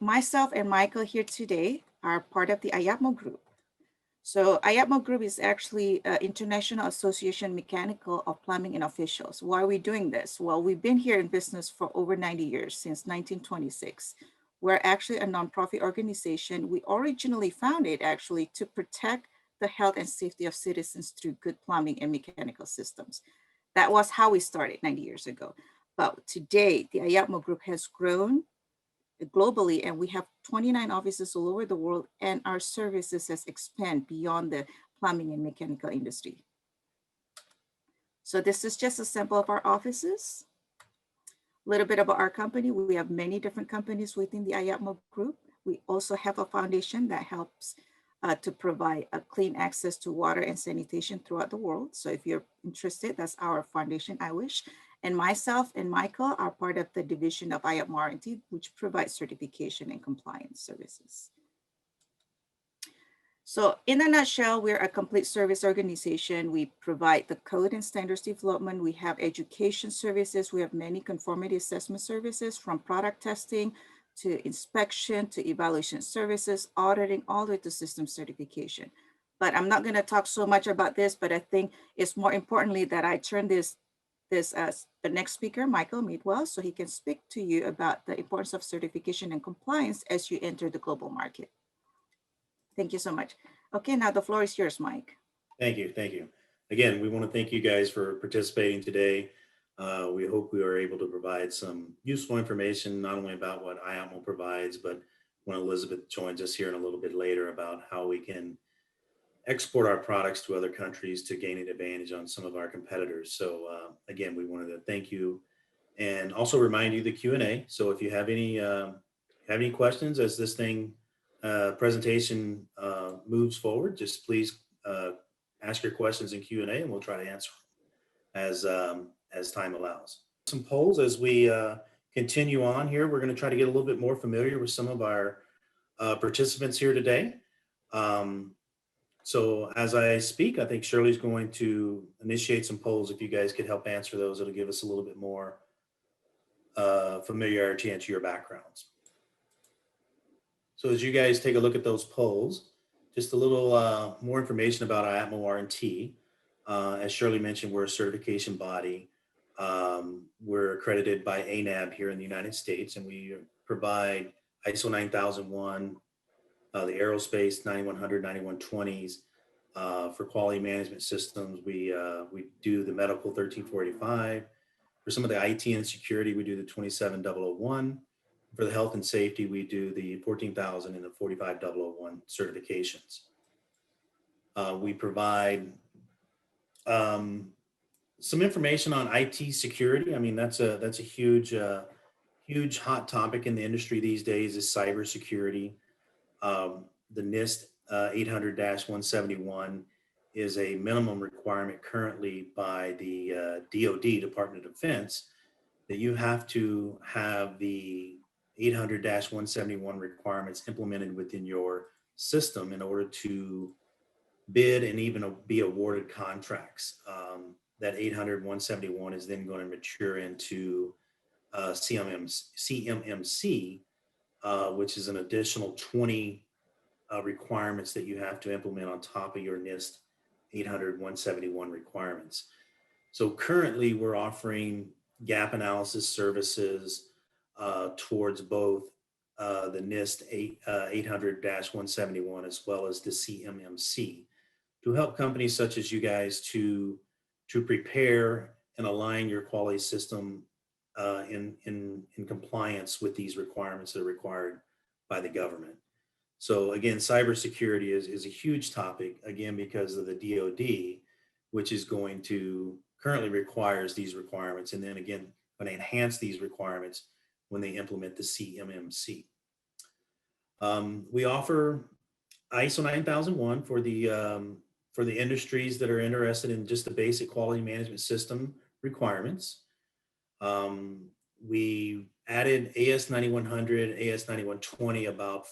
myself and Michael here today are part of the IAPMO group. So IAPMO group is actually International Association Mechanical of Plumbing and Officials. Why are we doing this? Well, we've been here in business for over 90 years, since 1926. We're actually a nonprofit organization. We originally founded actually to protect the health and safety of citizens through good plumbing and mechanical systems. That was how we started 90 years ago. But today, the IAPMO group has grown globally, and we have 29 offices all over the world, and our services has expanded beyond the plumbing and mechanical industry. So this is just a sample of our offices. A little bit about our company. We have many different companies within the IAPMO group. We also have a foundation that helps to provide a clean access to water and sanitation throughout the world. So if you're interested, that's our foundation, I Wish. And myself and Michael are part of the division of IAPMO R&D, which provides certification and compliance services. So in a nutshell, we're a complete service organization. We provide the code and standards development. We have education services. We have many conformity assessment services, from product testing to inspection to evaluation services, auditing, all the way to system certification. But I'm not going to talk so much about this, but I think it's more importantly that I turn this as the next speaker, Michael Meadwell, so he can speak to you about the importance of certification and compliance as you enter the global market. Thank you so much. Okay, now the floor is yours, Mike. Thank you. Thank you. Again, we want to thank you guys for participating today. We hope we are able to provide some useful information, not only about what IAPMO provides, but when Elizabeth joins us here in a little bit later about how we can export our products to other countries to gain an advantage on some of our competitors. So again, we wanted to thank you and also remind you the Q&A. So if you have any questions as this presentation moves forward, just please ask your questions in Q&A and we'll try to answer them as time allows. Some polls as we continue on here. We're going to try to get a little bit more familiar with some of our participants here today. So as I speak, I think Shirley's going to initiate some polls. If you guys could help answer those, it'll give us a little bit more familiarity into your backgrounds. So as you guys take a look at those polls, just a little more information about IAPMO R&T. As Shirley mentioned, we're a certification body. We're accredited by ANAB here in the United States, and we provide ISO 9001, the aerospace 9100, 9120s. For quality management systems, we do the medical 13485. For some of the IT and security, we do the 27001. For the health and safety, we do the 14,000 and the 45001 certifications. We provide some information on IT security. I mean, that's a huge hot topic in the industry these days is cybersecurity. The NIST 800-171 is a minimum requirement currently by the DoD, Department of Defense, that you have to have the 800-171 requirements implemented within your system in order to bid and even be awarded contracts. That 800-171 is then going to mature into CMMC, which is an additional 20 requirements that you have to implement on top of your NIST 800-171 requirements. So currently we're offering gap analysis services towards both the NIST 800-171 as well as the CMMC to help companies such as you guys to prepare and align your quality system in compliance with these requirements that are required by the government. So again, cybersecurity is a huge topic, again, because of the DoD, which is going to currently requires these requirements, and then again, going to enhance these requirements when they implement the CMMC. We offer ISO 9001 for the industries that are interested in just the basic quality management system requirements. We added AS 9100, AS 9120 about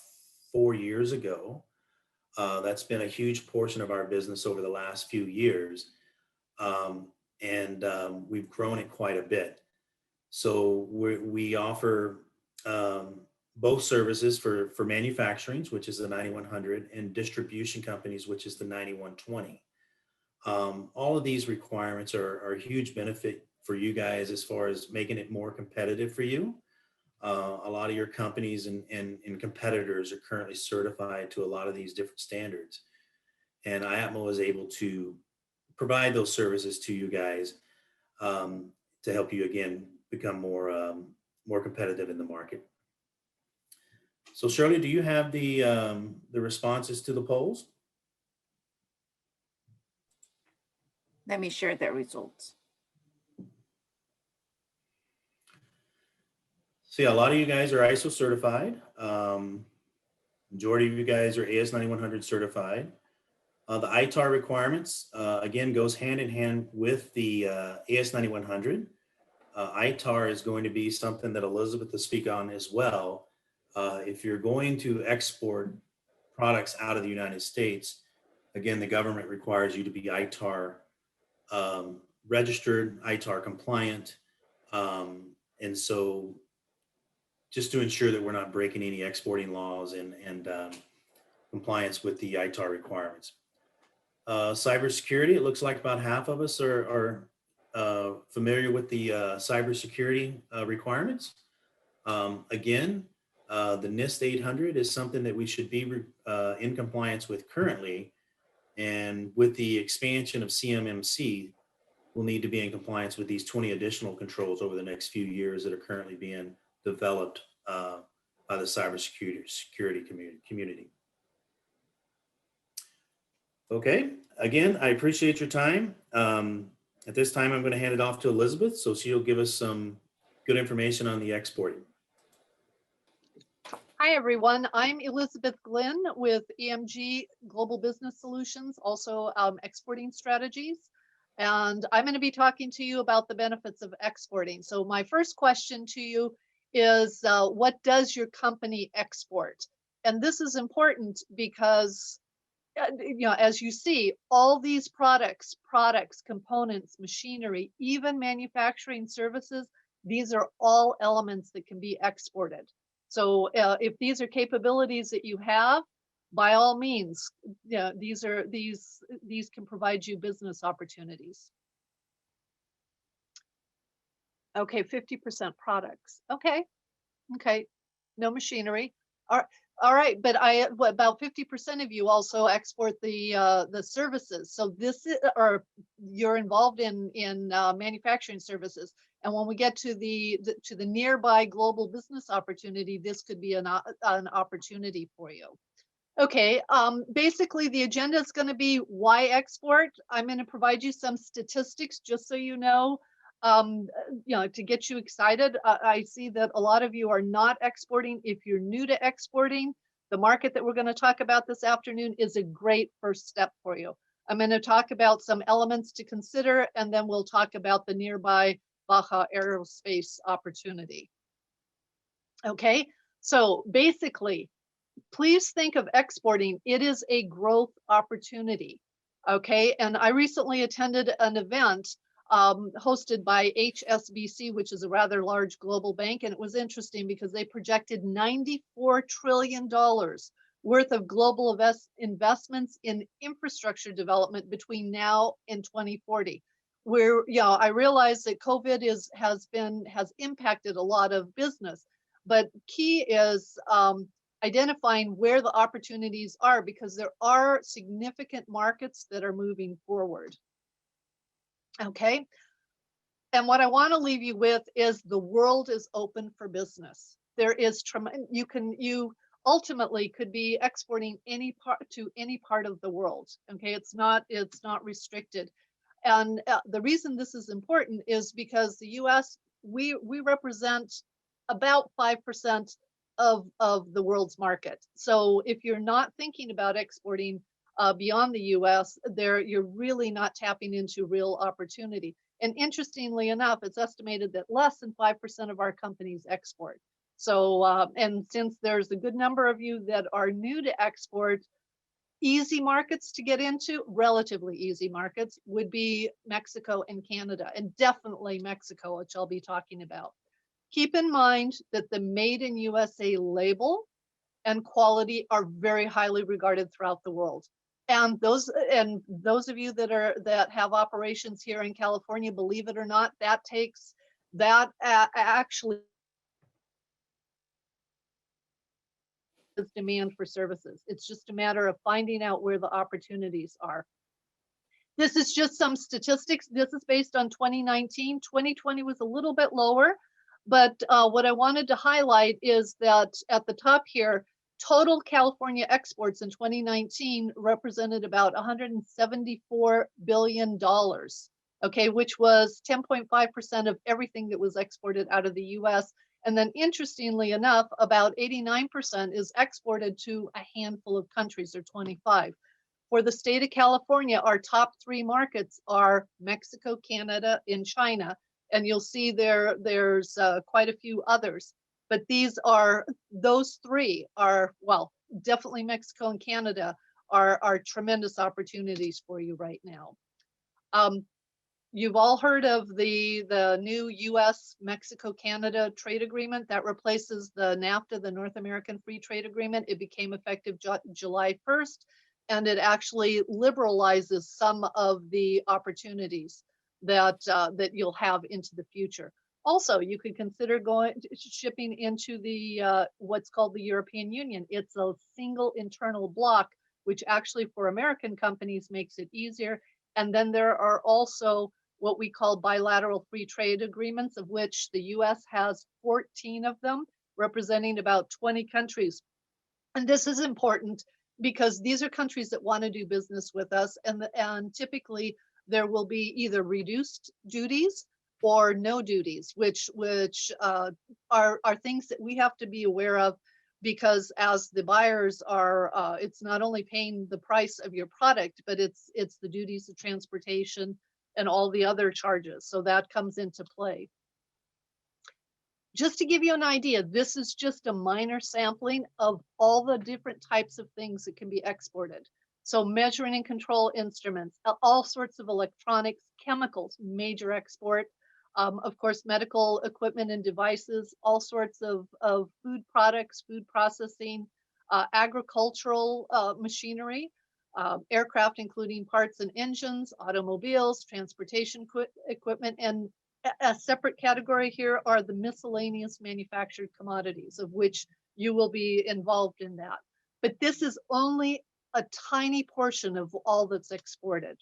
4 years ago. That's been a huge portion of our business over the last few years. And we've grown it quite a bit. So we offer both services for manufacturing, which is the 9100, and distribution companies, which is the 9120. All of these requirements are a huge benefit for you guys as far as making it more competitive for you. A lot of your companies and competitors are currently certified to a lot of these different standards. And IAPMO is able to provide those services to you guys to help you, again, become more competitive in the market. So Shirley, do you have the responses to the polls? Let me share the results. So yeah, a lot of you guys are ISO certified. Majority of you guys are AS9100 certified. The ITAR requirements, again, goes hand in hand with the AS9100. ITAR is going to be something that Elizabeth will speak on as well. If you're going to export products out of the United States, again, the government requires you to be ITAR registered, ITAR compliant. And so just to ensure that we're not breaking any exporting laws and compliance with the ITAR requirements. Cybersecurity, it looks like about half of us are familiar with the cybersecurity requirements. Again, the NIST 800 is something that we should be in compliance with currently. And with the expansion of CMMC, we'll need to be in compliance with these 20 additional controls over the next few years that are currently being developed by the cybersecurity community. Okay, again, I appreciate your time. At this time, I'm going to hand it off to Elizabeth, so she'll give us some good information on the exporting. Hi, everyone. I'm Elizabeth Glynn with EMG Global Business Solutions, also exporting strategies. And I'm going to be talking to you about the benefits of exporting. So my first question to you is, what does your company export? And this is important because, as you see, all these products, components, machinery, even manufacturing services, these are all elements that can be exported. So if these are capabilities that you have, by all means, these can provide you business opportunities. Okay, 50% products. Okay, no machinery. All right, but about 50% of you also export the services. So this is, or you're involved in manufacturing services. And when we get to the nearby global business opportunity, this could be an opportunity for you. Okay, basically the agenda is going to be why export. I'm going to provide you some statistics just so you know, to get you excited. I see that a lot of you are not exporting. If you're new to exporting, the market that we're going to talk about this afternoon is a great first step for you. I'm going to talk about some elements to consider, and then we'll talk about the nearby Baja Aerospace opportunity. Okay, so basically, please think of exporting. It is a growth opportunity. Okay, and I recently attended an event hosted by HSBC, which is a rather large global bank. And it was interesting because they projected $94 trillion worth of global investments in infrastructure development between now and 2040. Where, I realize that COVID has impacted a lot of business, but key is identifying where the opportunities are, because there are significant markets that are moving forward. Okay. And what I want to leave you with is the world is open for business. There is you ultimately could be exporting to any part of the world. Okay. It's not restricted. And the reason this is important is because the US, we represent about 5% of the world's market. So if you're not thinking about exporting beyond the US, you're really not tapping into real opportunity. And interestingly enough, it's estimated that less than 5% of our companies export. So, and since there's a good number of you that are new to export, easy markets to get into, relatively easy markets, would be Mexico and Canada, and definitely Mexico, which I'll be talking about. Keep in mind that the Made in USA label and quality are very highly regarded throughout the world. And those of you that have operations here in California, believe it or not, that actually is demand for services. It's just a matter of finding out where the opportunities are. This is just some statistics. This is based on 2019. 2020 was a little bit lower, but what I wanted to highlight is that at the top here, total California exports in 2019 represented about $174 billion, okay, which was 10.5% of everything that was exported out of the US. And then interestingly enough, about 89% is exported to a handful of countries, or 25. For the state of California, our top 3 markets are Mexico, Canada, and China. And you'll see there's quite a few others. But those 3 are, well, definitely Mexico and Canada are tremendous opportunities for you right now. You've all heard of the new US Mexico-Canada trade agreement that replaces the NAFTA, the North American Free Trade Agreement. It became effective July 1st, and it actually liberalizes some of the opportunities that you'll have into the future. Also, you could consider shipping into the what's called the European Union. It's a single internal block, which actually for American companies makes it easier. And then there are also what we call bilateral free trade agreements, of which the US has 14 of them, representing about 20 countries. And this is important because these are countries that want to do business with us, and typically there will be either reduced duties or no duties, which are things that we have to be aware of, because as the buyers are, it's not only paying the price of your product, but it's the duties of transportation and all the other charges. So that comes into play. Just to give you an idea, this is just a minor sampling of all the different types of things that can be exported. So measuring and control instruments, all sorts of electronics, chemicals, major export. Of course, medical equipment and devices, all sorts of food products, food processing, agricultural machinery, aircraft, including parts and engines, automobiles, transportation equipment, and a separate category here are the miscellaneous manufactured commodities, of which you will be involved in that. But this is only a tiny portion of all that's exported.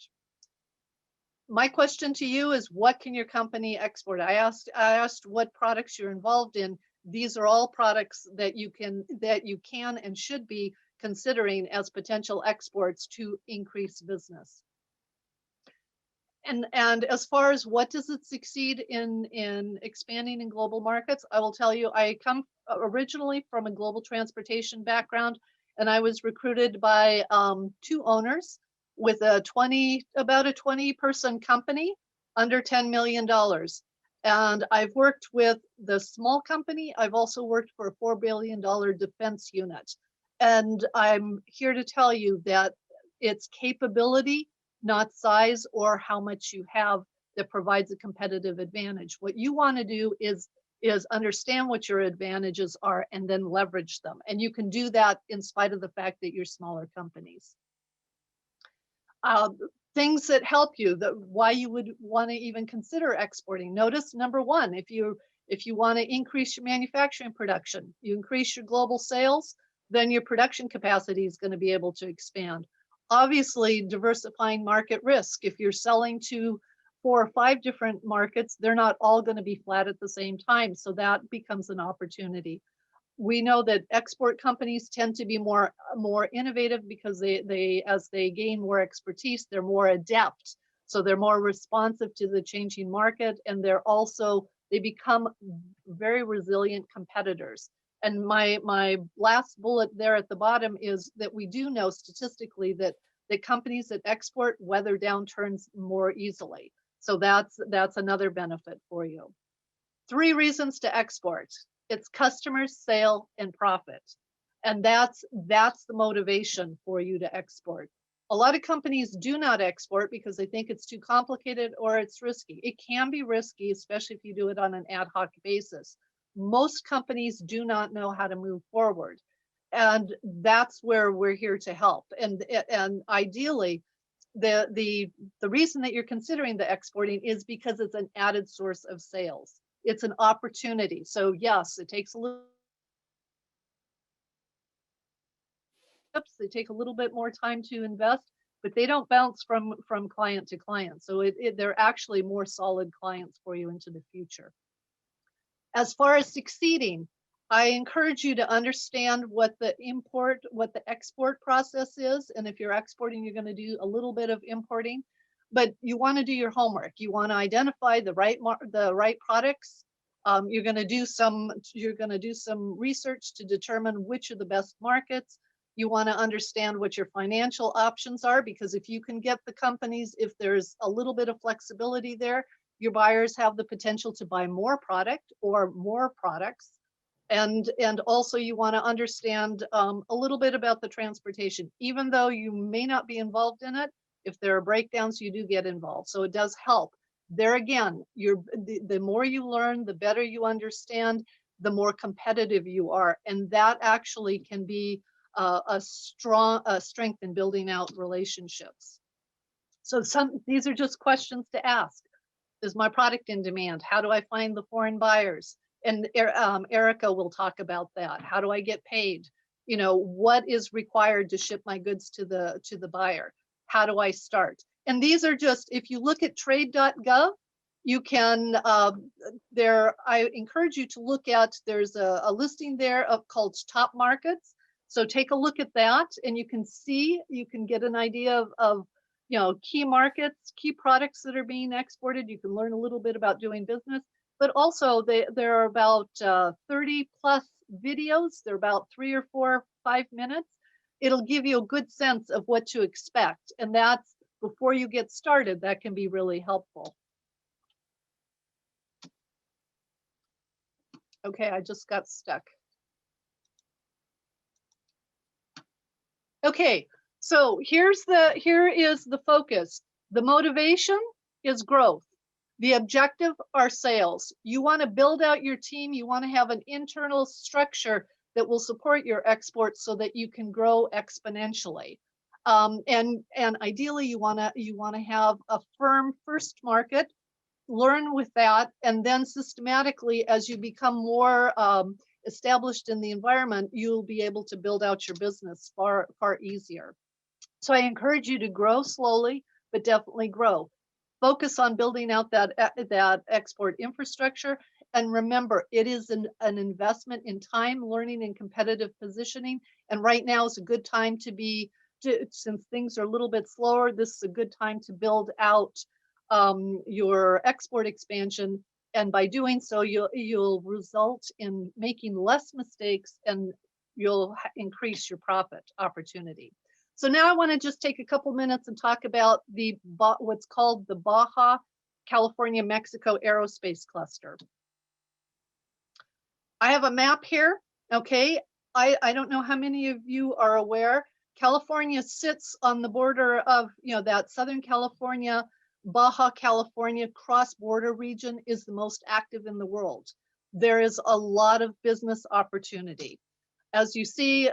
My question to you is, what can your company export? I asked what products you're involved in. These are all products that you can and should be considering as potential exports to increase business. And as far as what does it succeed in expanding in global markets, I will tell you, I come originally from a global transportation background, and I was recruited by 2 owners with about a 20-person company under $10 million. And I've worked with the small company. I've also worked for a $4 billion defense unit. And I'm here to tell you that it's capability, not size or how much you have, that provides a competitive advantage. What you want to do is understand what your advantages are and then leverage them. And you can do that in spite of the fact that you're smaller companies. Things that help you, why you would want to even consider exporting. Notice number 1, if you want to increase your manufacturing production, you increase your global sales, then your production capacity is going to be able to expand. Obviously, diversifying market risk. If you're selling to 4 or 5 different markets, they're not all going to be flat at the same time. So that becomes an opportunity. We know that export companies tend to be more innovative because they as they gain more expertise, they're more adept. So they're more responsive to the changing market, and they become very resilient competitors. And my last bullet there at the bottom is that we do know statistically that companies that export weather downturns more easily. So that's another benefit for you. 3 reasons to export. It's customers, sale, and profit. And that's the motivation for you to export. A lot of companies do not export because they think it's too complicated or it's risky. It can be risky, especially if you do it on an ad hoc basis. Most companies do not know how to move forward. And that's where we're here to help. And ideally, the reason that you're considering the exporting is because it's an added source of sales. It's an opportunity. So yes, it takes a little, they take a little bit more time to invest, but they don't bounce from client to client. So they're actually more solid clients for you into the future. As far as succeeding, I encourage you to understand what the export process is. And if you're exporting, you're going to do a little bit of importing, but you want to do your homework. You want to identify the right products. You're going to do some research to determine which are the best markets. You want to understand what your financial options are, because if you can get the companies, if there's a little bit of flexibility there, your buyers have the potential to buy more product or more products. And also you want to understand a little bit about the transportation. Even though you may not be involved in it, if there are breakdowns, you do get involved. So it does help. There again, the more you learn, the better you understand, the more competitive you are. And that actually can be a strength in building out relationships. So these are just questions to ask. Is my product in demand? How do I find the foreign buyers? And Erica will talk about that. How do I get paid? You know, what is required to ship my goods to the buyer? How do I start? And these are just, if you look at trade.gov, you can, I encourage you to look at, there's a listing there called top markets. So take a look at that and you can see, you can get an idea of key markets, key products that are being exported. You can learn a little bit about doing business, but also there are about 30 plus videos. They're about 3 or 4 or 5 minutes. It'll give you a good sense of what to expect. And that's before you get started, that can be really helpful. Okay, I just got stuck. Okay, so here is the focus. The motivation is growth. The objective are sales. You want to build out your team. You want to have an internal structure that will support your exports so that you can grow exponentially. And ideally, you want to have a firm first market. Learn with that, and then systematically, as you become more established in the environment, you'll be able to build out your business far easier. So I encourage you to grow slowly, but definitely grow. Focus on building out that export infrastructure. And remember, it is an investment in time, learning, and competitive positioning. And right now is a good time since things are a little bit slower, this is a good time to build out your export expansion. And by doing so, you'll result in making less mistakes and you'll increase your profit opportunity. So now I want to just take a couple minutes and talk about what's called the Baja California Mexico Aerospace Cluster. I have a map here. Okay, I don't know how many of you are aware. California sits on the border of that Southern California, Baja California cross-border region is the most active in the world. There is a lot of business opportunity. As you see,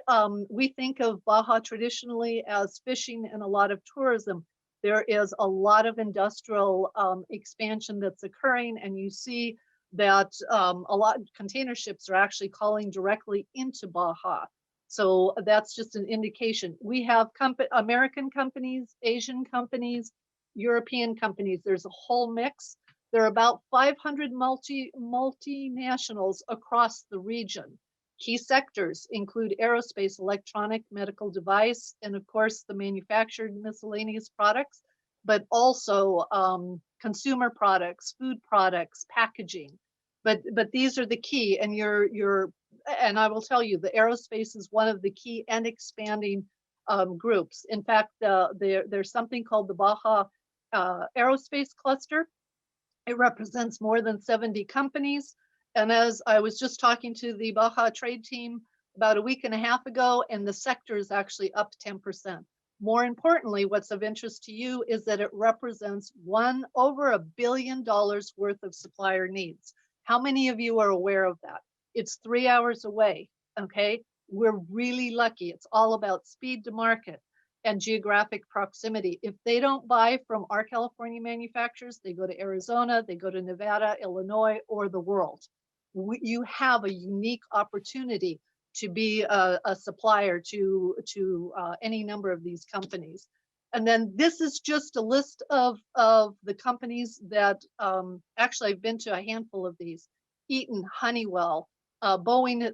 we think of Baja traditionally as fishing and a lot of tourism. There is a lot of industrial expansion that's occurring, and you see that a lot of container ships are actually calling directly into Baja. So that's just an indication. We have American companies, Asian companies, European companies. There's a whole mix. There are about 500 multinationals across the region. Key sectors include aerospace, electronic, medical device, and of course the manufactured miscellaneous products, but also consumer products, food products, packaging. But these are the key, and and I will tell you, the aerospace is one of the key and expanding groups. In fact, there's something called the Baja Aerospace Cluster. It represents more than 70 companies. And as I was just talking to the Baja trade team about a week and a half ago, and the sector is actually up 10%. More importantly, what's of interest to you is that it represents over $1 billion worth of supplier needs. How many of you are aware of that? It's 3 hours away, okay? We're really lucky. It's all about speed to market and geographic proximity. If they don't buy from our California manufacturers, they go to Arizona, they go to Nevada, Illinois, or the world. You have a unique opportunity to be a supplier to any number of these companies. And then this is just a list of the companies that actually I've been to a handful of these. Eaton, Honeywell, Boeing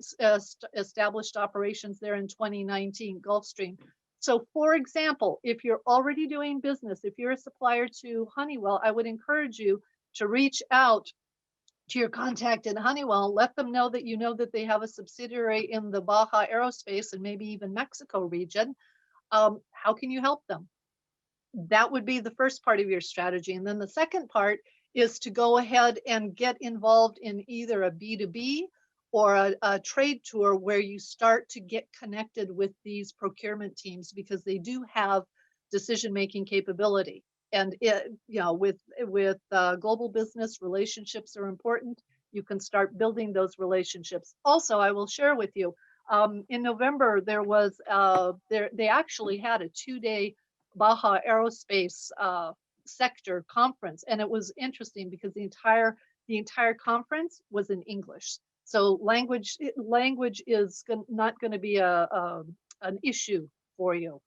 established operations there in 2019, Gulfstream. So for example, if you're already doing business, if you're a supplier to Honeywell, I would encourage you to reach out to your contact in Honeywell, let them know that you know that they have a subsidiary in the Baja Aerospace and maybe even Mexico region. How can you help them? That would be the first part of your strategy. And then the second part is to go ahead and get involved in either a B2B or a trade tour where you start to get connected with these procurement teams, because they do have decision-making capability. And with global business, relationships are important. You can start building those relationships. Also, I will share with you, in November, there was they actually had a 2-day Baja Aerospace sector conference, and it was interesting because the entire conference was in English. So language is not going to be an issue for you.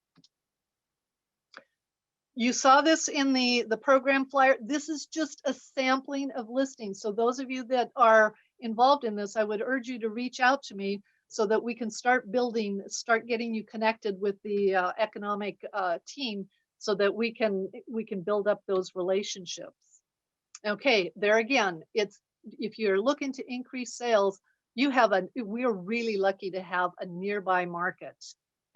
You saw this in the program flyer. This is just a sampling of listings. So those of you that are involved in this, I would urge you to reach out to me so that we can start getting you connected with the economic team, so that we can build up those relationships. Okay, there again, if you're looking to increase sales, we're really lucky to have a nearby market.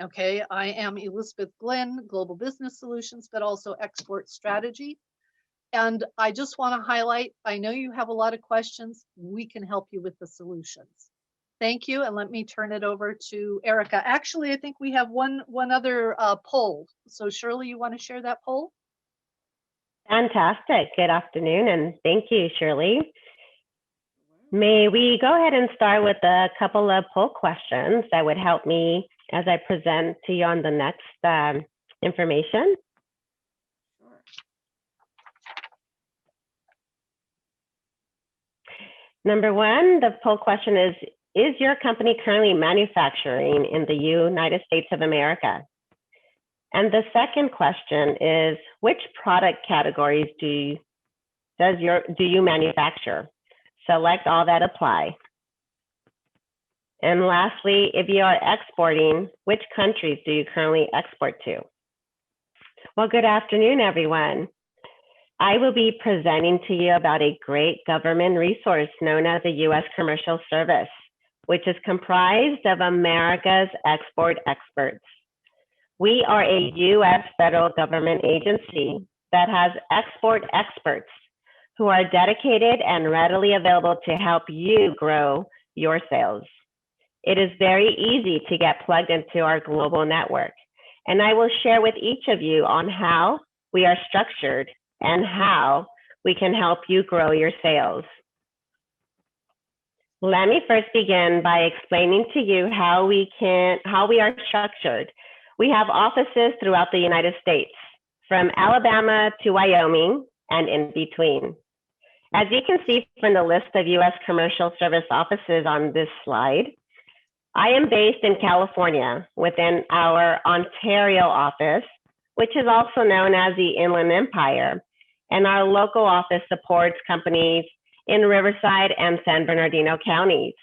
Okay, I am Elizabeth Glenn, Global Business Solutions, but also Export Strategy. And I just want to highlight, I know you have a lot of questions. We can help you with the solutions. Thank you, and let me turn it over to Erica. Actually, I think we have one other poll. So Shirley, you want to share that poll? Fantastic. Good afternoon, and thank you, Shirley. May we go ahead and start with a couple of poll questions that would help me as I present to you on the next information? Sure. Number one, the poll question is your company currently manufacturing in the United States of America? And the second question is, which product categories do you manufacture? Select all that apply. And lastly, if you are exporting, which countries do you currently export to? Well, good afternoon, everyone. I will be presenting to you about a great government resource known as the U.S. Commercial Service, which is comprised of America's export experts. We are a U.S. federal government agency that has export experts who are dedicated and readily available to help you grow your sales. It is very easy to get plugged into our global network, and I will share with each of you on how we are structured and how we can help you grow your sales. Let me first begin by explaining to you how we are structured. We have offices throughout the United States, from Alabama to Wyoming and in between. As you can see from the list of U.S. Commercial Service offices on this slide, I am based in California within our Ontario office, which is also known as the Inland Empire, and our local office supports companies in Riverside and San Bernardino counties.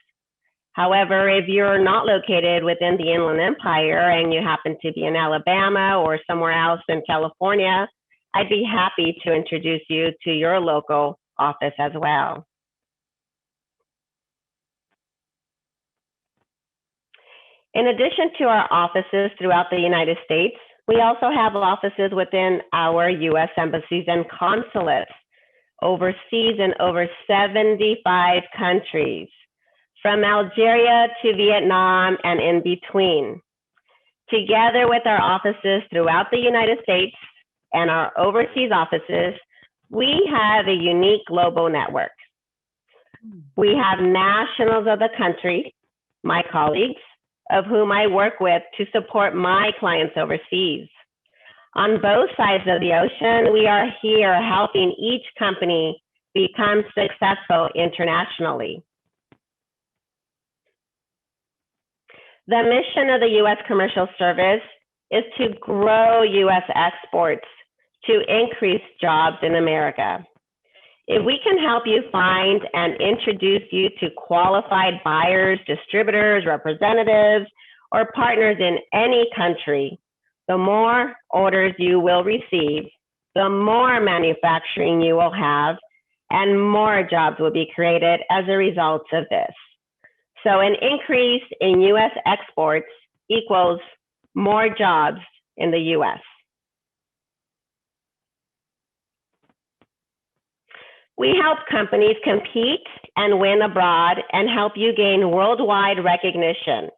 However, if you're not located within the Inland Empire and you happen to be in Alabama or somewhere else in California, I'd be happy to introduce you to your local office as well. In addition to our offices throughout the United States, we also have offices within our U.S. embassies and consulates overseas in over 75 countries, from Algeria to Vietnam and in between. Together with our offices throughout the United States and our overseas offices, we have a unique global network. We have nationals of the country, my colleagues, of whom I work with to support my clients overseas. On both sides of the ocean, we are here helping each company become successful internationally. The mission of the U.S. Commercial Service is to grow U.S. exports to increase jobs in America. If we can help you find and introduce you to qualified buyers, distributors, representatives, or partners in any country, the more orders you will receive, the more manufacturing you will have, and more jobs will be created as a result of this. So an increase in U.S. exports equals more jobs in the U.S. We help companies compete and win abroad and help you gain worldwide recognition.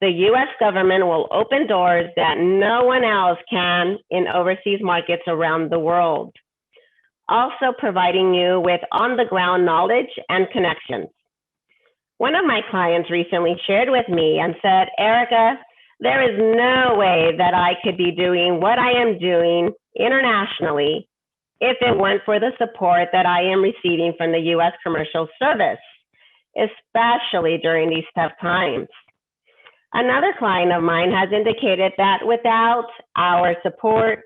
The U.S. government will open doors that no one else can in overseas markets around the world, also providing you with on-the-ground knowledge and connections. One of my clients recently shared with me and said, Erica, there is no way that I could be doing what I am doing internationally if it weren't for the support that I am receiving from the U.S. Commercial Service, especially during these tough times. Another client of mine has indicated that without our support,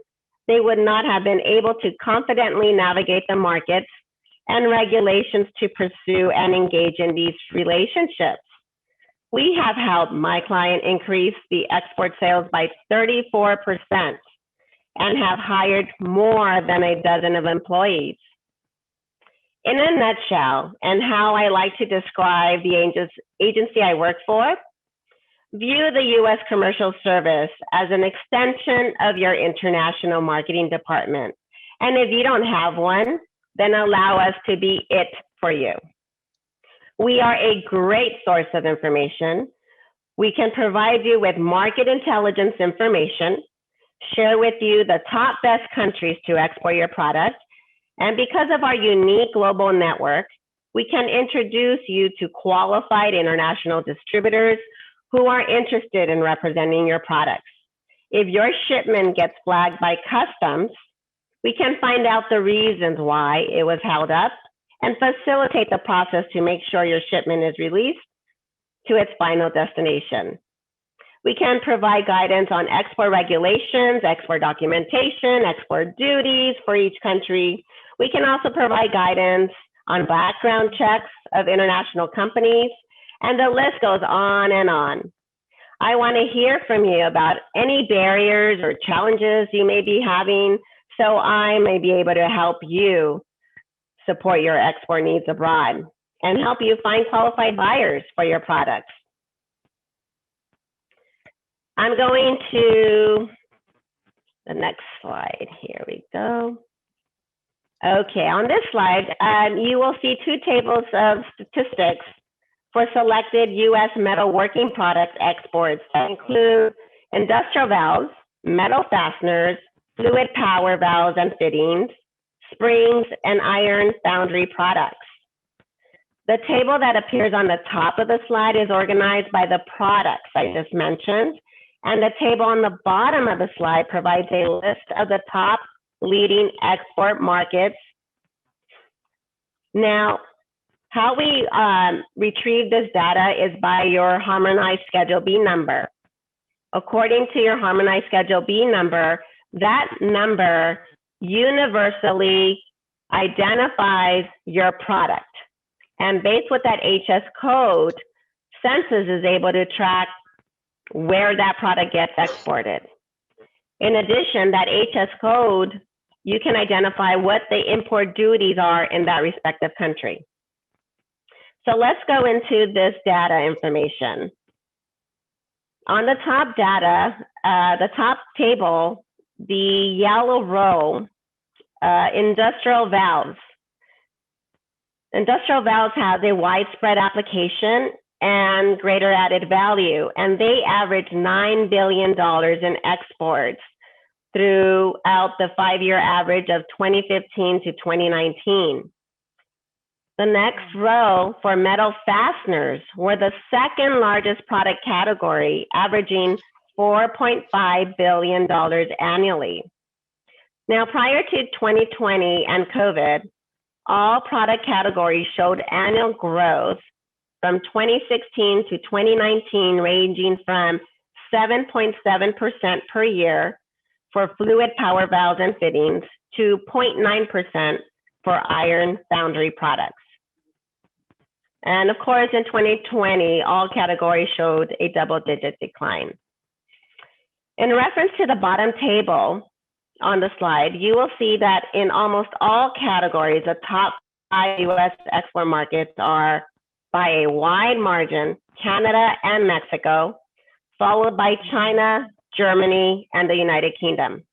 they would not have been able to confidently navigate the markets and regulations to pursue and engage in these relationships. We have helped my client increase the export sales by 34% and have hired more than a dozen of employees. In a nutshell, and how I like to describe the agency I work for, view the U.S. Commercial Service as an extension of your international marketing department. And if you don't have one, then allow us to be it for you. We are a great source of information. We can provide you with market intelligence information, share with you the top best countries to export your product, and because of our unique global network, we can introduce you to qualified international distributors who are interested in representing your products. If your shipment gets flagged by customs, we can find out the reasons why it was held up and facilitate the process to make sure your shipment is released to its final destination. We can provide guidance on export regulations, export documentation, export duties for each country. We can also provide guidance on background checks of international companies, and the list goes on and on. I want to hear from you about any barriers or challenges you may be having so I may be able to help you support your export needs abroad and help you find qualified buyers for your products. I'm going to the next slide. Here we go. Okay, on this slide, you will see two tables of statistics for selected U.S. metalworking product exports that include industrial valves, metal fasteners, fluid power valves and fittings, springs, and iron foundry products. The table that appears on the top of the slide is organized by the products I just mentioned, and the table on the bottom of the slide provides a list of the top leading export markets. Now, how we retrieve this data is by your Harmonized Schedule B number. According to your Harmonized Schedule B number, that number universally identifies your product. And based with that HS code, Census is able to track where that product gets exported. In addition, that HS code, you can identify what the import duties are in that respective country. So let's go into this data information. On the top data, the top table, the yellow row, industrial valves. Industrial valves have a widespread application and greater added value, and they average $9 billion in exports throughout the 5-year average of 2015 to 2019. The next row for metal fasteners were the second largest product category, averaging $4.5 billion annually. Now, prior to 2020 and COVID, all product categories showed annual growth from 2016 to 2019, ranging from 7.7% per year for fluid power valves and fittings to 0.9% for iron foundry products. And of course, in 2020, all categories showed a double-digit decline. In reference to the bottom table on the slide, you will see that in almost all categories, the top 5 U.S. export markets are, by a wide margin, Canada and Mexico, followed by China, Germany, and the United Kingdom.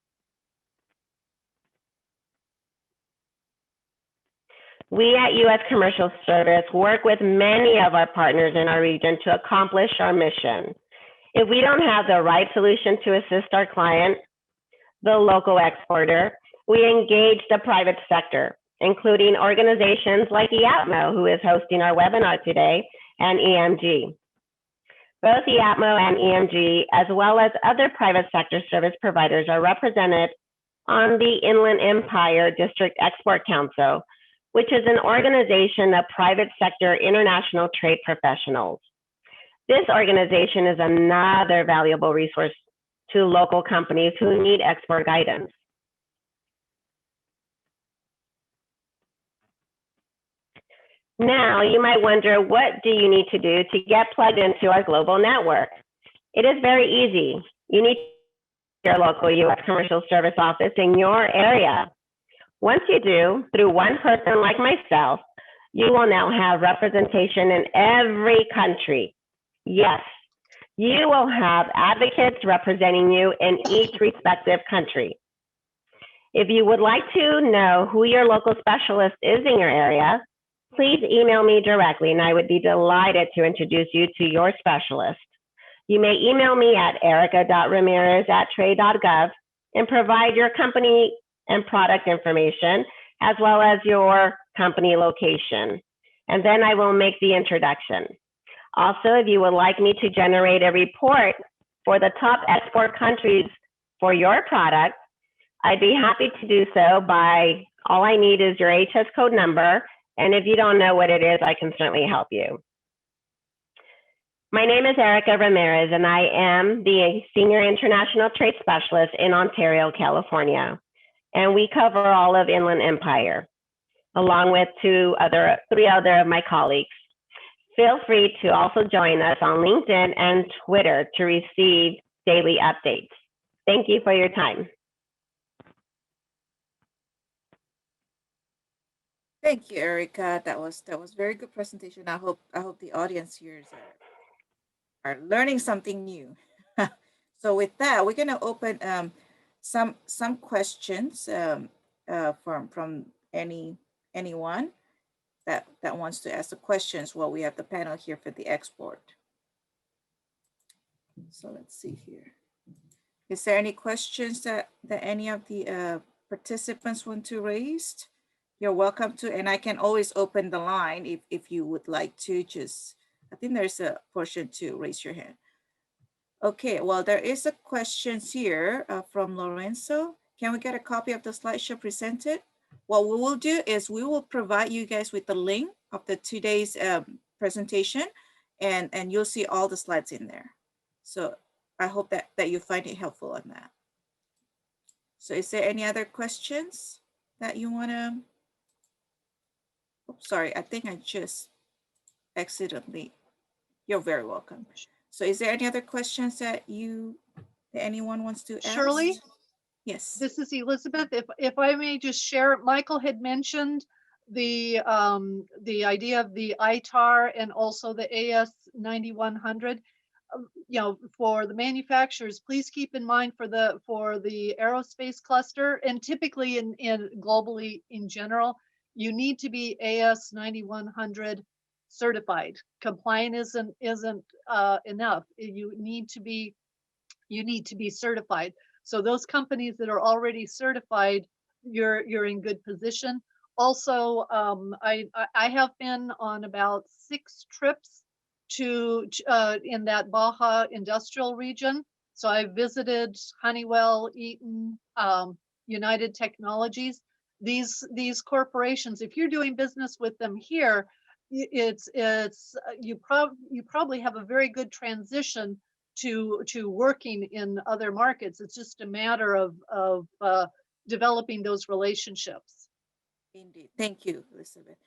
We at U.S. Commercial Service work with many of our partners in our region to accomplish our mission. If we don't have the right solution to assist our client, the local exporter, we engage the private sector, including organizations like IAPMO, who is hosting our webinar today, and EMG. Both IAPMO and EMG, as well as other private sector service providers, are represented on the Inland Empire District Export Council, which is an organization of private sector international trade professionals. This organization is another valuable resource to local companies who need export guidance. Now, you might wonder, what do you need to do to get plugged into our global network? It is very easy. You need your local U.S. Commercial Service office in your area. Once you do, through one person like myself, you will now have representation in every country. Yes, you will have advocates representing you in each respective country. If you would like to know who your local specialist is in your area, please email me directly and I would be delighted to introduce you to your specialist. You may email me at erica.ramirez@trade.gov and provide your company and product information, as well as your company location. And then I will make the introduction. Also, if you would like me to generate a report for the top export countries for your product, I'd be happy to do so by, all I need is your HS code number. And if you don't know what it is, I can certainly help you. My name is Erica Ramirez, and I am the Senior International Trade Specialist in Ontario, California. And we cover all of Inland Empire, along with three other of my colleagues. Feel free to also join us on LinkedIn and Twitter to receive daily updates. Thank you for your time. Thank you, Erica. That was very good presentation. I hope the audience here are learning something new. So with that, we're gonna open some questions from anyone that wants to ask the questions while we have the panel here for the export. So let's see here. Is there any questions that any of the participants want to raise? You're welcome to, and I can always open the line if you would like to. I think there's a portion to raise your hand. Okay, well, there is a question here from Lorenzo. Can we get a copy of the slideshow presented? What we will do is we will provide you guys with the link of the today's presentation, and you'll see all the slides in there. So I hope that you find it helpful on that. So is there any other questions that you want to? Oops, sorry, I think I just accidentally. You're very welcome. So is there any other questions that anyone wants to ask? Shirley? Yes. This is Elizabeth. If I may just share, Michael had mentioned the idea of the ITAR and also the AS9100. You know, for the manufacturers, please keep in mind for the aerospace cluster, and typically in globally in general, you need to be AS9100 certified. Compliant isn't enough. You need to be certified. So those companies that are already certified, you're in good position. Also, I have been on about 6 trips to in that Baja industrial region. So I visited Honeywell, Eaton, United Technologies. These corporations, if you're doing business with them here, you probably have a very good transition to working in other markets. It's just a matter of developing those relationships. Indeed. Thank you, Elizabeth.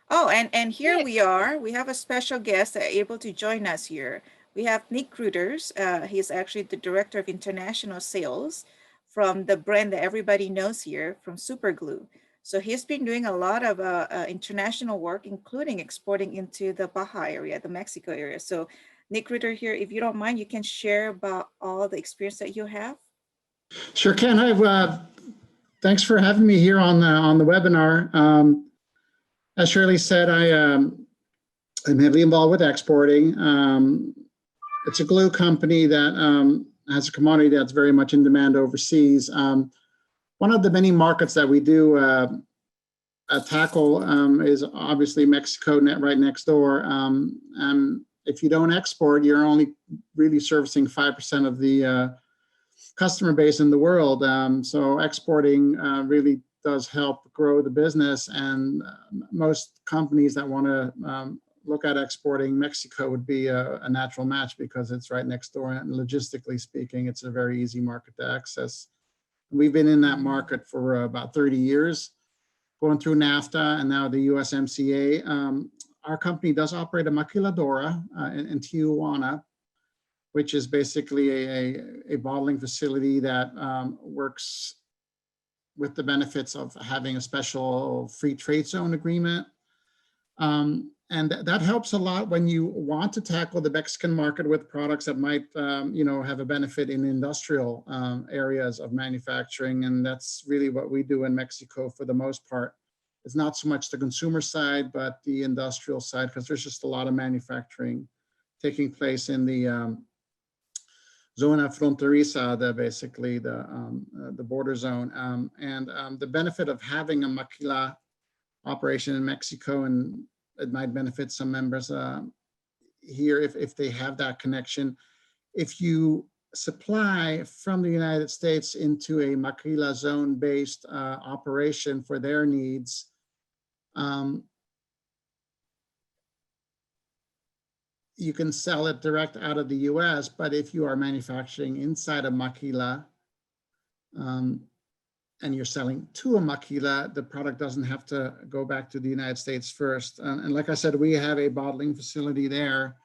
Oh, and here Nick. we are. We have a special guest that able to join us here. We have Nick Reuters. He's actually the Director of International Sales from the brand that everybody knows here, from Superglue. So he's been doing a lot of international work, including exporting into the Baja area, the Mexico area. So Nick Reuters here, if you don't mind, you can share about all the experience that you have. Sure can. Thanks for having me here on the webinar. As Shirley said, I'm heavily involved with exporting. It's a glue company that has a commodity that's very much in demand overseas. One of the many markets that we do tackle is obviously Mexico, right next door. If you don't export, you're only really servicing 5% of the customer base in the world. So exporting really does help grow the business, and most companies that want to look at exporting, Mexico would be a natural match because it's right next door, and logistically speaking, it's a very easy market to access. We've been in that market for about 30 years, going through NAFTA and now the USMCA. Our company does operate a maquiladora in Tijuana, which is basically a bottling facility that works with the benefits of having a special free trade zone agreement. And that helps a lot when you want to tackle the Mexican market with products that might have a benefit in industrial areas of manufacturing. And that's really what we do in Mexico for the most part. It's not so much the consumer side, but the industrial side, because there's just a lot of manufacturing taking place in the zona fronteriza, basically the border zone. And the benefit of having a maquila operation in Mexico, and it might benefit some members here if they have that connection. If you supply from the United States into a maquila zone-based operation for their needs, you can sell it direct out of the US, but if you are manufacturing inside a maquila and you're selling to a maquila, the product doesn't have to go back to the United States first. And like I said, we have a bottling facility there.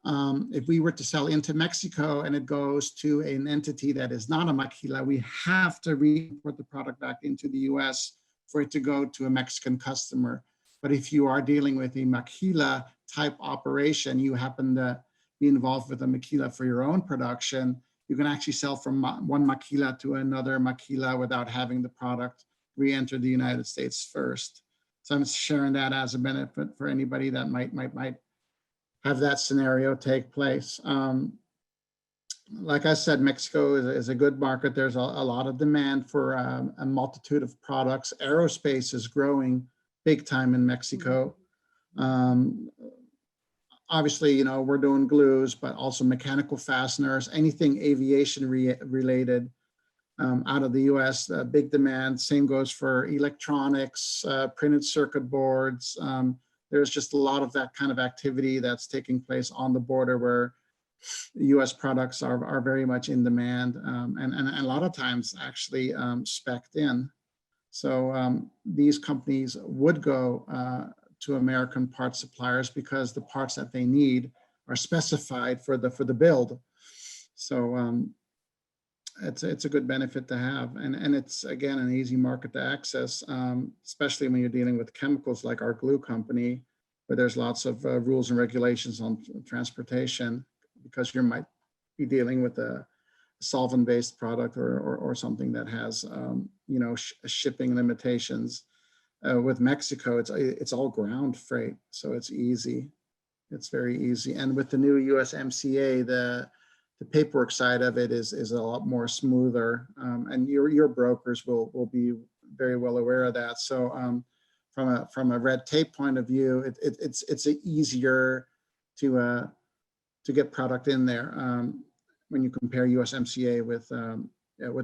If we were to sell into Mexico and it goes to an entity that is not a maquila, we have to re-import the product back into the US for it to go to a Mexican customer. But if you are dealing with a maquila type operation, you happen to be involved with a maquila for your own production, you can actually sell from one maquila to another maquila without having the product re-enter the United States first. So I'm sharing that as a benefit for anybody that might have that scenario take place. Like I said, Mexico is a good market. There's a lot of demand for a multitude of products. Aerospace is growing big time in Mexico. Obviously, we're doing glues, but also mechanical fasteners, anything aviation related out of the US, big demand. Same goes for electronics, printed circuit boards. There's just a lot of that kind of activity that's taking place on the border where US products are very much in demand and a lot of times actually spec'd in. So these companies would go to American parts suppliers because the parts that they need are specified for the build. So it's a good benefit to have, and it's again an easy market to access, especially when you're dealing with chemicals like our glue company, where there's lots of rules and regulations on transportation because you might be dealing with a solvent-based product or something that has shipping limitations. With Mexico, it's all ground freight, so it's easy. It's very easy. And with the new USMCA, the paperwork side of it is a lot more smoother, and your brokers will be very well aware of that. So from a red tape point of view, it's easier to get product in there when you compare USMCA with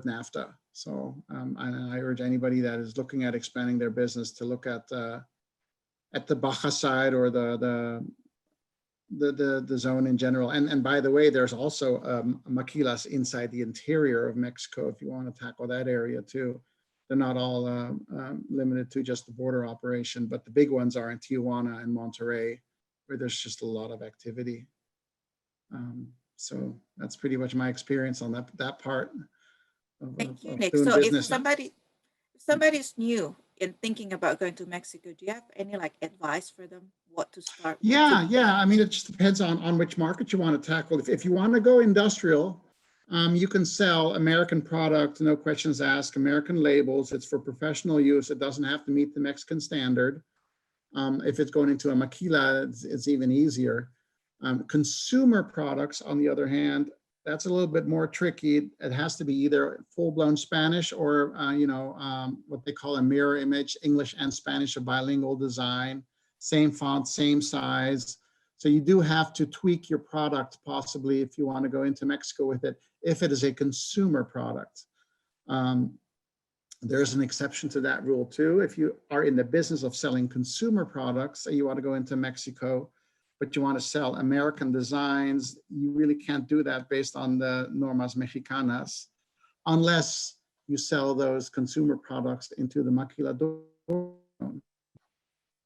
NAFTA. So I urge anybody that is looking at expanding their business to look at the Baja side or the zone in general. And by the way, there's also maquilas inside the interior of Mexico if you want to tackle that area too. They're not all limited to just the border operation, but the big ones are in Tijuana and Monterrey, where there's just a lot of activity. So that's pretty much my experience on that part. Thank you, of Nick. doing So if business. somebody's new in thinking about going to Mexico, do you have any like advice for them? What to start with? Yeah. I mean, it just depends on which market you want to tackle. If you want to go industrial, you can sell American product, no questions asked, American labels. It's for professional use. It doesn't have to meet the Mexican standard. If it's going into a maquila, it's even easier. Consumer products, on the other hand, that's a little bit more tricky. It has to be either full-blown Spanish or, what they call a mirror image, English and Spanish, a bilingual design, same font, same size. So you do have to tweak your product possibly if you want to go into Mexico with it, if it is a consumer product. There's an exception to that rule too. If you are in the business of selling consumer products and you want to go into Mexico, but you want to sell American designs, you really can't do that based on the normas mexicanas, unless you sell those consumer products into the maquilador.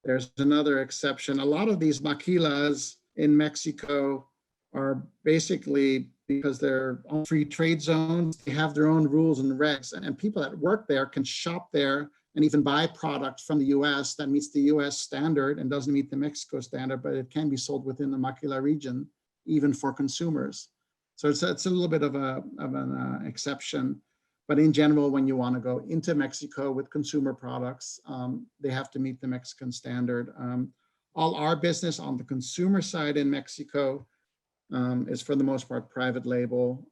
There's another exception. A lot of these maquilas in Mexico are basically, because they're on free trade zones, they have their own rules and regs, and people that work there can shop there and even buy product from the US that meets the US standard and doesn't meet the Mexico standard, but it can be sold within the maquila region, even for consumers. So it's a little bit of an exception. But in general, when you want to go into Mexico with consumer products, they have to meet the Mexican standard. All our business on the consumer side in Mexico is for the most part private label,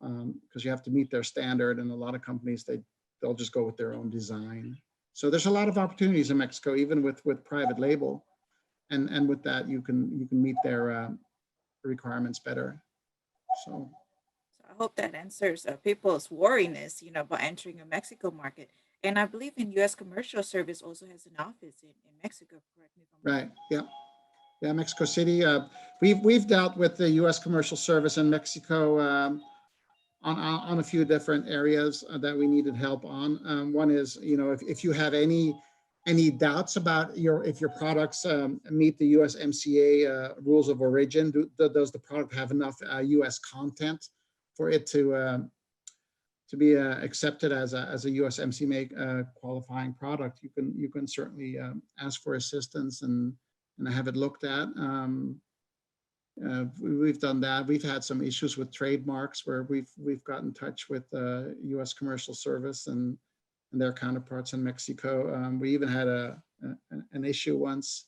because you have to meet their standard, and a lot of companies, they'll just go with their own design. So there's a lot of opportunities in Mexico, even with private label, and with that you can meet their requirements better. So I hope that answers people's worriness, about entering a Mexico market. And I believe in U.S. Commercial Service also has an office in Mexico. Correct me if I'm wrong. right, yeah, Mexico City. We've dealt with the U.S. Commercial Service in Mexico on a few different areas that we needed help on. One is, if you have any doubts about if your products meet the USMCA rules of origin, does the product have enough U.S. content for it to be accepted as a USMCA qualifying product? You can certainly ask for assistance and have it looked at. We've done that. We've had some issues with trademarks where we've got in touch with U.S. Commercial Service and their counterparts in Mexico. We even had an issue once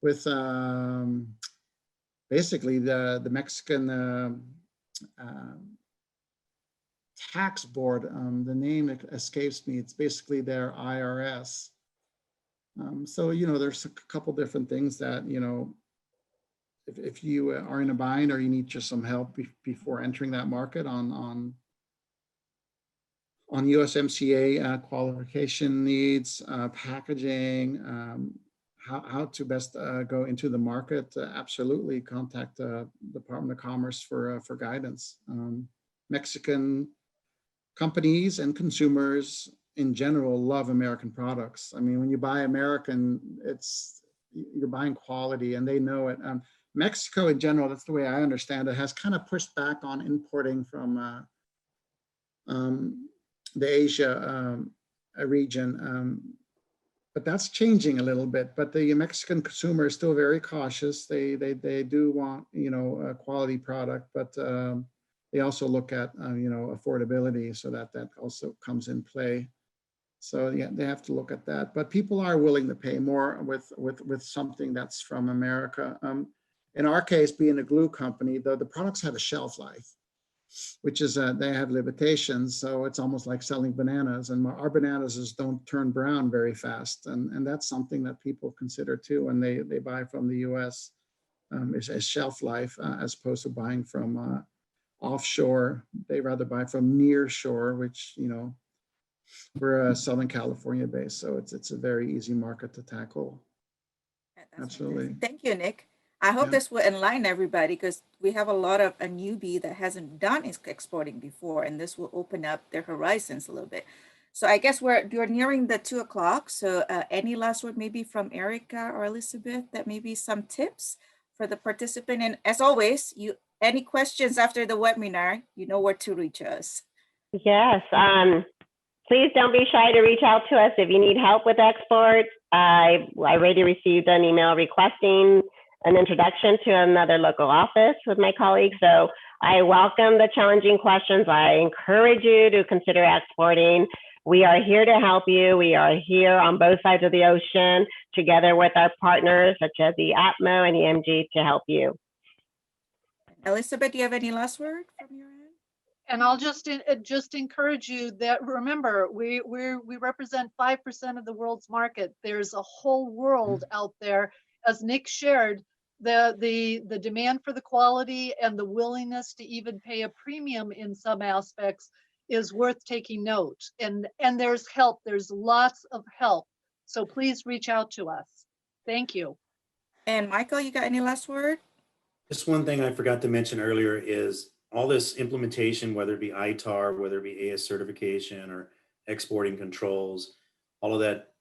with basically the Mexican tax board. The name escapes me. It's basically their IRS. So there's a couple different things that if you are in a bind or you need just some help before entering that market on USMCA qualification needs, packaging, how to best go into the market, absolutely contact the Department of Commerce for guidance. Mexican companies and consumers in general love American products. I mean, when you buy American, you're buying quality, and they know it. Mexico in general, that's the way I understand it, has kind of pushed back on importing from the Asia region, but that's changing a little bit. But the Mexican consumer is still very cautious. They do want a quality product, but they also look at affordability, so that also comes in play. So yeah, they have to look at that. But people are willing to pay more with something that's from America. In our case, being a glue company, the products have a shelf life. which is they have limitations. So it's almost like selling bananas, and our bananas just don't turn brown very fast. And that's something that people consider too when they buy from the US, is shelf life, as opposed to buying from offshore. They rather buy from near shore, which, you know, we're Southern California based. So it's a very easy market to tackle. Yeah, that's Absolutely. fantastic. Thank you, Nick. I hope Yeah. this will enlighten everybody because we have a lot of a newbie that hasn't done exporting before, and this will open up their horizons a little bit. So I guess you're nearing the 2 o'clock. So any last word maybe from Erica or Elizabeth, that maybe some tips for the participant? And as always, any questions after the webinar, you know where to reach us. Yes. Please don't be shy to reach out to us if you need help with export. I already received an email requesting an introduction to another local office with my colleagues. So I welcome the challenging questions. I encourage you to consider exporting. We are here to help you. We are here on both sides of the ocean together with our partners such as the ATMO and EMG to help you. Elizabeth, do you have any last word from your end? And I'll just encourage you that, remember, we represent 5% of the world's market. There's a whole world out there. As Nick shared, the demand for the quality and the willingness to even pay a premium in some aspects is worth taking note. And there's help. There's lots of help. So please reach out to us. Thank you. And Michael, you got any last word? Just one thing I forgot to mention earlier is all this implementation, whether it be ITAR, whether it be AS certification or exporting controls, all of that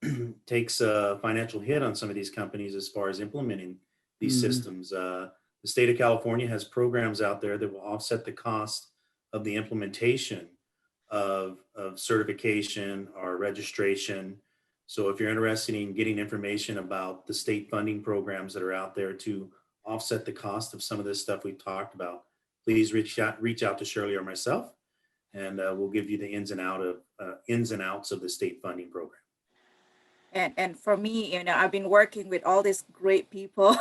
takes a financial hit on some of these companies as far as implementing these systems. The state of California has programs out there that will offset the cost of the implementation of certification or registration. So if you're interested in getting information about the state funding programs that are out there to offset the cost of some of this stuff we've talked about, please reach out to Shirley or myself, and we'll give you the ins and outs of the state funding program. And for me, you know, I've been working with all these great people,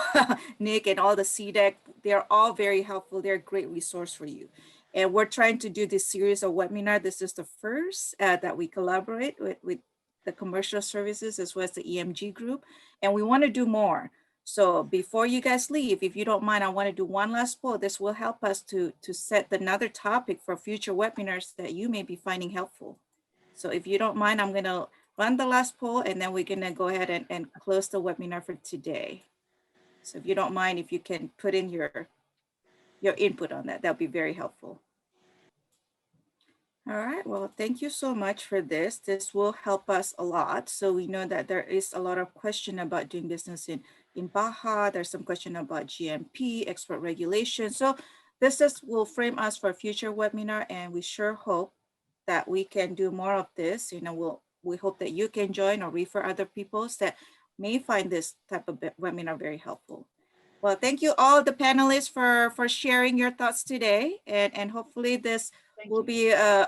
Nick and all the CDEC. They're all very helpful. They're a great resource for you. And we're trying to do this series of webinar. This is the first that we collaborate with the commercial services as well as the EMG group. And we want to do more. So before you guys leave, if you don't mind, I want to do one last poll. This will help us to set another topic for future webinars that you may be finding helpful. So if you don't mind, I'm going to run the last poll and then we're going to go ahead and close the webinar for today. So if you don't mind, if you can put in your input on that, that'll be very helpful. All right, well, thank you so much for this. This will help us a lot. So we know that there is a lot of question about doing business in Baja. There's some question about GMP, export regulation. So this will frame us for a future webinar, and we sure hope that we can do more of this. You know, we hope that you can join or refer other people that may find this type of webinar very helpful. Well, thank you all the panelists for sharing your thoughts today, and hopefully this will be an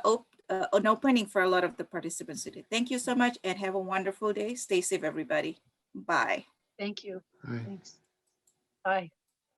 opening for a lot of the participants today. Thank you so much and have a wonderful day. Stay safe, everybody. Bye. Thank you. Bye. Thanks. Bye.